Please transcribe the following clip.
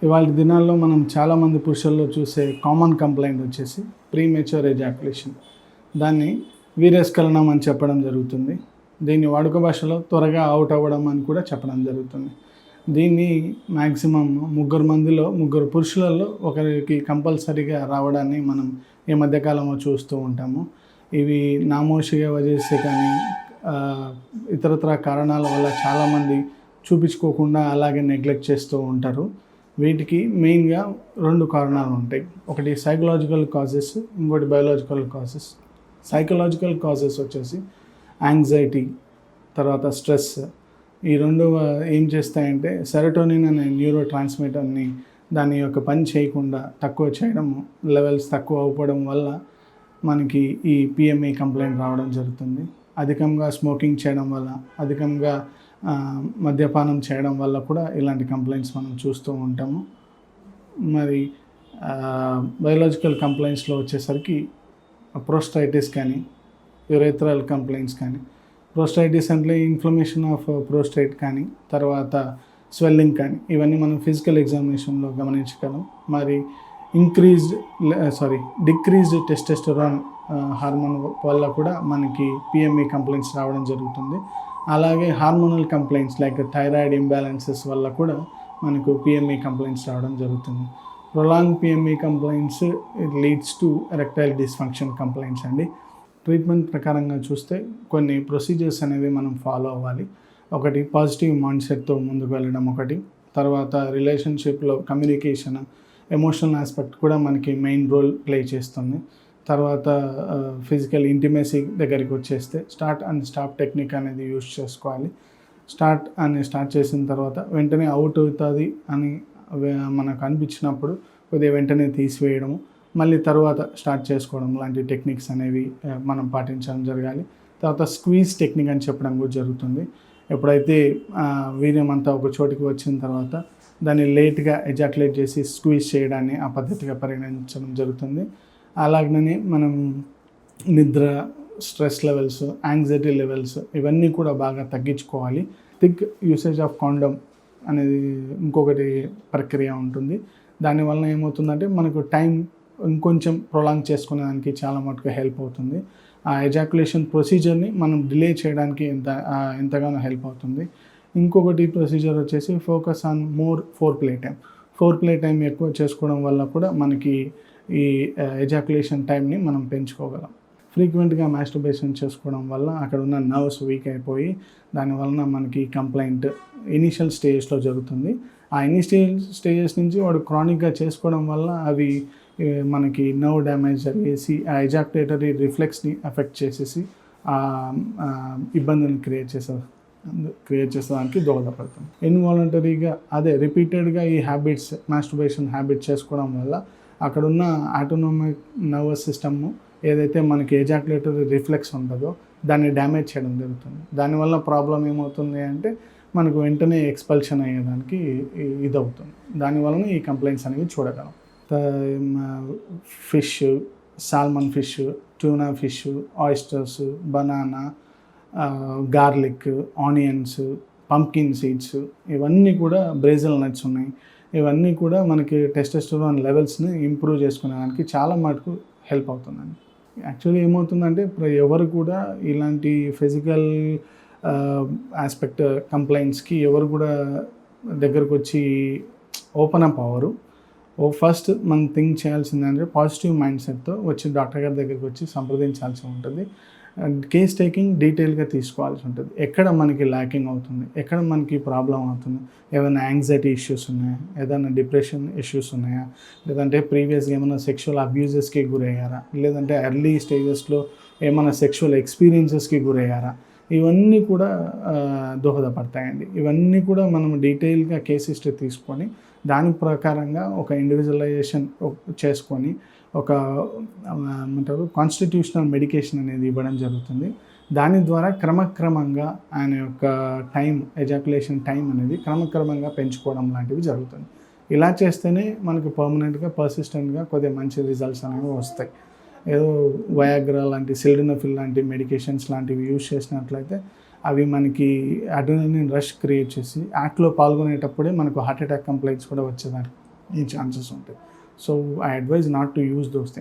ఇవాళ దినాల్లో మనం చాలామంది పురుషుల్లో చూసే కామన్ కంప్లైంట్ వచ్చేసి ప్రీమెచ్యూర్ ఎజాక్యులేషన్. దాన్ని వీరేస్ఖలనం అని చెప్పడం జరుగుతుంది. దీన్ని వాడుక భాషలో త్వరగా అవుట్ అవ్వడం అని కూడా చెప్పడం జరుగుతుంది. దీన్ని మ్యాక్సిమం ముగ్గురు పురుషులలో ఒకరికి కంపల్సరీగా రావడాన్ని మనం ఈ మధ్యకాలంలో చూస్తూ ఉంటాము. ఇవి నామోషిగా వదిలేస్తే కానీ ఇతరత్ర కారణాల వల్ల చాలామంది చూపించుకోకుండా అలాగే నెగ్లెక్ట్ చేస్తూ ఉంటారు. వీటికి మెయిన్గా 2 కారణాలు ఉంటాయి. ఒకటి సైకలాజికల్ కాజెస్, ఇంకోటి బయోలాజికల్ కాజెస్. సైకలాజికల్ కాజెస్ వచ్చేసి యాంగ్జైటీ, తర్వాత స్ట్రెస్. ఈ 2 ఏం చేస్తాయంటే సెరోటోనిన్ అనే న్యూరో ట్రాన్స్మిటర్ని దాని యొక్క పని చేయకుండా తక్కువ చేయడం, లెవెల్స్ తక్కువ అవ్వడం వల్ల మనకి ఈ పిఎంఏ కంప్లైంట్ రావడం జరుగుతుంది. అధికంగా స్మోకింగ్ చేయడం వల్ల, అధికంగా మద్యపానం చేయడం వల్ల కూడా ఇలాంటి కంప్లైంట్స్ మనం చూస్తూ ఉంటాము. మరి బయోలాజికల్ కంప్లైంట్స్లో వచ్చేసరికి ప్రోస్టైటిస్ కానీ, యురేథ్రల్ కంప్లైంట్స్ కానీ. ప్రోస్టైటిస్ అంటే ఇన్ఫ్లమేషన్ ఆఫ్ ప్రోస్టేట్ కానీ, తర్వాత స్వెల్లింగ్ కానీ, ఇవన్నీ మనం ఫిజికల్ ఎగ్జామినేషన్లో గమనించగలం. మరి డిక్రీజ్డ్ టెస్టోస్టెరాన్ హార్మోన్ వల్ల కూడా మనకి పిఎంఏ కంప్లైంట్స్ రావడం జరుగుతుంది. అలాగే hormonal complaints like thyroid imbalances వల్ల కూడా మనకు పిఎంఏ కంప్లైంట్స్ రావడం జరుగుతుంది. Prolong PMA complaints leads to erectile dysfunction complaints అండి. ట్రీట్మెంట్ ప్రకారంగా చూస్తే కొన్ని ప్రొసీజర్స్ అనేవి మనం ఫాలో అవ్వాలి. ఒకటి పాజిటివ్ మైండ్ సెట్తో ముందుకు వెళ్ళడం ఒకటి. తర్వాత రిలేషన్షిప్లో కమ్యూనికేషన్, ఎమోషనల్ ఆస్పెక్ట్ కూడా మనకి మెయిన్ రోల్ ప్లే చేస్తుంది. తర్వాత ఫిజికల్ ఇంటిమేసీ దగ్గరికి వచ్చేస్తే స్టార్ట్ అండ్ స్టాప్ టెక్నిక్ అనేది యూజ్ చేసుకోవాలి. స్టార్ట్ చేసిన తర్వాత వెంటనే అవుట్ అవుతుంది అని మనకు అనిపించినప్పుడు కొద్దిగా వెంటనే తీసివేయడము, మళ్ళీ తర్వాత స్టార్ట్ చేసుకోవడం లాంటి టెక్నిక్స్ అనేవి మనం పాటించడం జరగాలి. తర్వాత స్క్వీజ్ టెక్నిక్ అని చెప్పడం కూడా జరుగుతుంది. ఎప్పుడైతే వీర్యం అంతా ఒక చోటికి వచ్చిన తర్వాత దాన్ని లేట్గా ఎజాక్యులేట్ చేసి స్క్వీజ్ చేయడాన్ని ఆ పద్ధతిగా పరిగణించడం జరుగుతుంది. అలాగనే మనం నిద్ర, స్ట్రెస్ లెవెల్స్, యాంగ్జైటీ లెవెల్స్ ఇవన్నీ కూడా బాగా తగ్గించుకోవాలి. థిక్ యూసేజ్ ఆఫ్ కాండమ్ అనేది ఇంకొకటి ప్రక్రియ ఉంటుంది. దానివల్ల ఏమవుతుందంటే మనకు టైం ఇంకొంచెం ప్రొలాంగ్ చేసుకునేదానికి చాలా మటుకు హెల్ప్ అవుతుంది. ఆ ఎజాక్యులేషన్ ప్రొసీజర్ని మనం డిలే చేయడానికి ఎంతగానో హెల్ప్ అవుతుంది. ఇంకొకటి ప్రొసీజర్ వచ్చేసి focus on more four play time ఎక్కువ చేసుకోవడం వల్ల కూడా మనకి ఈ ఎజాక్యులేషన్ టైంని మనం పెంచుకోగలం. ఫ్రీక్వెంట్గా మాస్టర్బేషన్ చేసుకోవడం వల్ల అక్కడ ఉన్న నర్వ్స్ వీక్ అయిపోయి దానివలన మనకి కంప్లైంట్ ఇనీషియల్ స్టేజెస్లో జరుగుతుంది. ఆ ఇనీషియల్ స్టేజెస్ నుంచి వాడు క్రానిక్గా చేసుకోవడం వల్ల అవి మనకి నర్వ్ డ్యామేజ్ జరిగేసి ఆ ఎజాక్యులేటరీ రిఫ్లెక్స్ని ఎఫెక్ట్ చేసేసి ఇబ్బందులను క్రియేట్ చేసేదానికి దోహదపడుతుంది. ఇన్వాలంటరీగా రిపీటెడ్గా ఈ హ్యాబిట్స్, మాస్టర్బేషన్ హ్యాబిట్ చేసుకోవడం వల్ల అక్కడున్న ఆటోనోమిక్ నర్వస్ సిస్టమ్ ఏదైతే మనకి ఎజాక్యులేటరీ రిఫ్లెక్స్ ఉంటుందో దాన్ని డ్యామేజ్ చేయడం జరుగుతుంది. దానివల్ల ప్రాబ్లం ఏమవుతుంది అంటే మనకు వెంటనే ఎక్స్పల్షన్ అయ్యేదానికి ఇదవుతుంది. దానివలన ఈ కంప్లైంట్స్ అనేవి చూడగలం. Fish, salmon fish, tuna fish, oysters, banana, garlic, onions, pumpkin seeds, ఇవన్నీ కూడా బ్రేజిల్ నట్స్ ఉన్నాయి. ఇవన్నీ కూడా మనకి టెస్టోస్టెరాన్ లెవెల్స్ని ఇంప్రూవ్ చేసుకునేదానికి చాలా మటుకు హెల్ప్ అవుతుందండి. యాక్చువల్లీ ఏమవుతుందంటే ఎవరు కూడా ఇలాంటి ఫిజికల్ ఆస్పెక్ట్ కంప్లైంట్స్కి ఎవరు కూడా దగ్గరకు వచ్చి ఓపెన్ అప్ అవ్వరు. ఫస్ట్ మనం థింక్ చేయాల్సిందంటే పాజిటివ్ మైండ్ సెట్తో వచ్చి డాక్టర్ గారి దగ్గరికి వచ్చి సంప్రదించాల్సి ఉంటుంది. కేస్ టేకింగ్ డీటెయిల్గా తీసుకోవాల్సి ఉంటుంది. ఎక్కడ మనకి ల్యాకింగ్ అవుతుంది, ఎక్కడ మనకి ప్రాబ్లం అవుతుంది, ఏదైనా యాంగ్జైటీ ఇష్యూస్ ఉన్నాయా, ఏదైనా డిప్రెషన్ ఇష్యూస్ ఉన్నాయా, లేదంటే ప్రీవియస్గా ఏమైనా సెక్షువల్ అబ్యూజెస్కి గురయ్యారా, లేదంటే ఎర్లీ స్టేజెస్లో ఏమైనా సెక్షువల్ ఎక్స్పీరియన్సెస్కి గురయ్యారా, ఇవన్నీ కూడా దోహదపడతాయండి. ఇవన్నీ కూడా మనం డీటెయిల్గా కేస్ హిస్టరీ తీసుకొని దాని ప్రకారంగా ఒక ఇండివిజువలైజేషన్ చేసుకొని ఒక కాన్స్టిట్యూషనల్ మెడికేషన్ అనేది ఇవ్వడం జరుగుతుంది. దాని ద్వారా క్రమక్రమంగా ఆయన యొక్క ఎజాక్యులేషన్ టైం అనేది క్రమక్రమంగా పెంచుకోవడం లాంటివి జరుగుతుంది. ఇలా చేస్తేనే మనకు పర్మనెంట్గా, పర్సిస్టెంట్గా కొద్దిగా మంచి రిజల్ట్స్ అనేవి వస్తాయి. ఏదో వయాగ్రా లాంటి, సిల్డెనాఫిల్ లాంటి మెడికేషన్స్ లాంటివి యూజ్ చేసినట్లయితే అవి మనకి అడ్రినలిన్ రష్ క్రియేట్ చేసి యాక్ట్లో పాల్గొనేటప్పుడే మనకు హార్ట్ అటాక్ కంప్లైంట్స్ కూడా వచ్చేదానికి ఈ ఛాన్సెస్ ఉంటాయి. So I advise not to use those things.